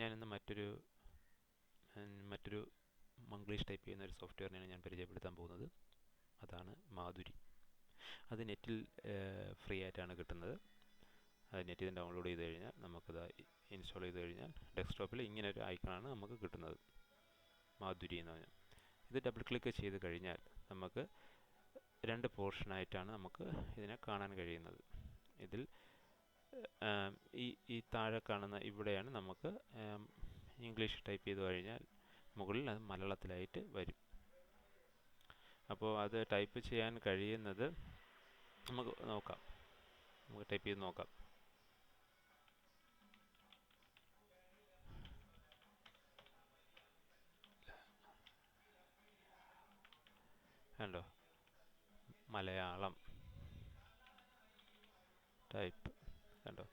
ഞാനിന്ന് മറ്റൊരു മംഗ്ലീഷ് ടൈപ്പ് ചെയ്യുന്ന ഒരു സോഫ്റ്റ്വെയറിനെയാണ് ഞാൻ പരിചയപ്പെടുത്താൻ പോകുന്നത്. അതാണ് മാധുരി. അത് നെറ്റിൽ ഫ്രീ ആയിട്ടാണ് കിട്ടുന്നത്. അത് നെറ്റിൽ നിന്ന് ഡൗൺലോഡ് ചെയ്ത് കഴിഞ്ഞാൽ നമുക്കത് ഇൻസ്റ്റാൾ ചെയ്ത് കഴിഞ്ഞാൽ ഡെസ്ക്ടോപ്പിൽ ഇങ്ങനെ ഒരു ഐക്കണാണ് നമുക്ക് കിട്ടുന്നത്, മാധുരി എന്ന് പറഞ്ഞാൽ. ഇത് ഡബിൾ ക്ലിക്ക് ചെയ്ത് കഴിഞ്ഞാൽ നമുക്ക് രണ്ട് പോർഷനായിട്ടാണ് നമുക്ക് ഇതിനെ കാണാൻ കഴിയുന്നത്. ഇതിൽ ഈ താഴെ കാണുന്ന ഇവിടെയാണ് നമുക്ക് ഇംഗ്ലീഷ് ടൈപ്പ് ചെയ്ത് കഴിഞ്ഞാൽ മുകളിൽ അത് മലയാളത്തിലായിട്ട് വരും. അപ്പോൾ അത് ടൈപ്പ് ചെയ്യാൻ കഴിയുന്നത് നമുക്ക് ടൈപ്പ് ചെയ്ത് നോക്കാം. കണ്ടോ, മലയാളം ടൈപ്പ് കണ്ടോ.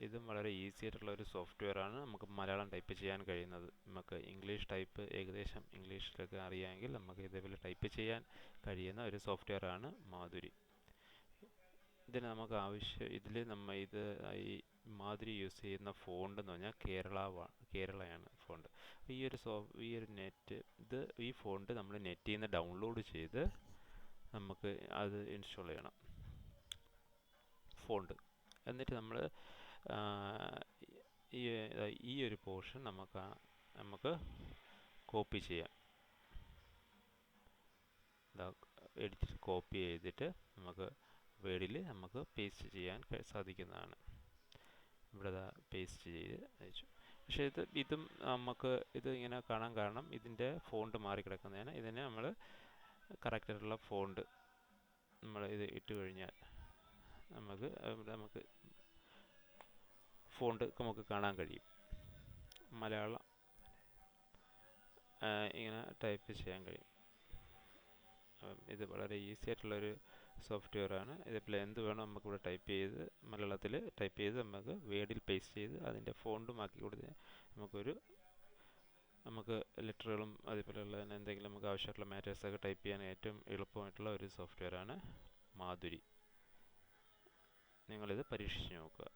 ഇതും വളരെ ഈസി ആയിട്ടുള്ള ഒരു സോഫ്റ്റ്വെയർ ആണ്. നമുക്ക് മലയാളം ടൈപ്പ് ചെയ്യാൻ കഴിയുന്നത്. നമുക്ക് ഇംഗ്ലീഷ് ടൈപ്പ് ഏകദേശം ഇംഗ്ലീഷിലൊക്കെ അറിയാമെങ്കിൽ നമുക്ക് ഇതേപോലെ ടൈപ്പ് ചെയ്യാൻ കഴിയുന്ന ഒരു സോഫ്റ്റ്വെയർ ആണ് മാധുരി. ഇതിന് നമുക്ക് ഈ മാധുരി യൂസ് ചെയ്യുന്ന ഫോണ്ട് എന്ന് പറഞ്ഞാൽ കേരളയാണ് ഫോണ്ട്. ഈ ഫോണ്ട് നമ്മൾ നെറ്റിൽ നിന്ന് ഡൗൺലോഡ് ചെയ്ത് നമുക്ക് അത് ഇൻസ്റ്റാൾ ചെയ്യണം, ഫോണ്ട്. എന്നിട്ട് നമ്മൾ ഈ ഒരു പോർഷൻ നമുക്ക് കോപ്പി ചെയ്യാം. എഡിറ്റ് കോപ്പി ചെയ്തിട്ട് നമുക്ക് വേർഡിൽ നമുക്ക് പേസ്റ്റ് ചെയ്യാൻ സാധിക്കുന്നതാണ്. ഇവിടെ പേസ്റ്റ് ചെയ്ത് അയച്ചു. പക്ഷേ ഇതും നമുക്ക് ഇങ്ങനെ കാണാൻ കാരണം ഇതിൻ്റെ ഫോണ്ട് മാറിക്കിടക്കുന്നതാണ്. ഇതിനെ നമ്മൾ കറക്റ്റായിട്ടുള്ള ഫോണ്ട് നമ്മൾ ഇത് ഇട്ട് കഴിഞ്ഞാൽ നമുക്ക് ഫോണ്ട് നമുക്ക് കാണാൻ കഴിയും. മലയാളം ഇങ്ങനെ ടൈപ്പ് ചെയ്യാൻ കഴിയും. ഇത് വളരെ ഈസി ആയിട്ടുള്ളൊരു സോഫ്റ്റ്വെയർ ആണ്. ഇതിപ്പോൾ എന്ത് വേണോ നമുക്കിവിടെ മലയാളത്തിൽ ടൈപ്പ് ചെയ്ത് നമുക്ക് വേർഡിൽ പേസ്റ്റ് ചെയ്ത് അതിൻ്റെ ഫോണ്ടും ആക്കി കൊടുത്ത് നമുക്ക് ലെറ്ററുകളും അതുപോലെയുള്ള എന്തെങ്കിലും നമുക്ക് ആവശ്യമായിട്ടുള്ള മാറ്റേഴ്സൊക്കെ ടൈപ്പ് ചെയ്യാൻ ഏറ്റവും എളുപ്പമായിട്ടുള്ള ഒരു സോഫ്റ്റ്വെയർ ആണ് മാധുരി. നിങ്ങളിത് പരീക്ഷിച്ച് നോക്കുക.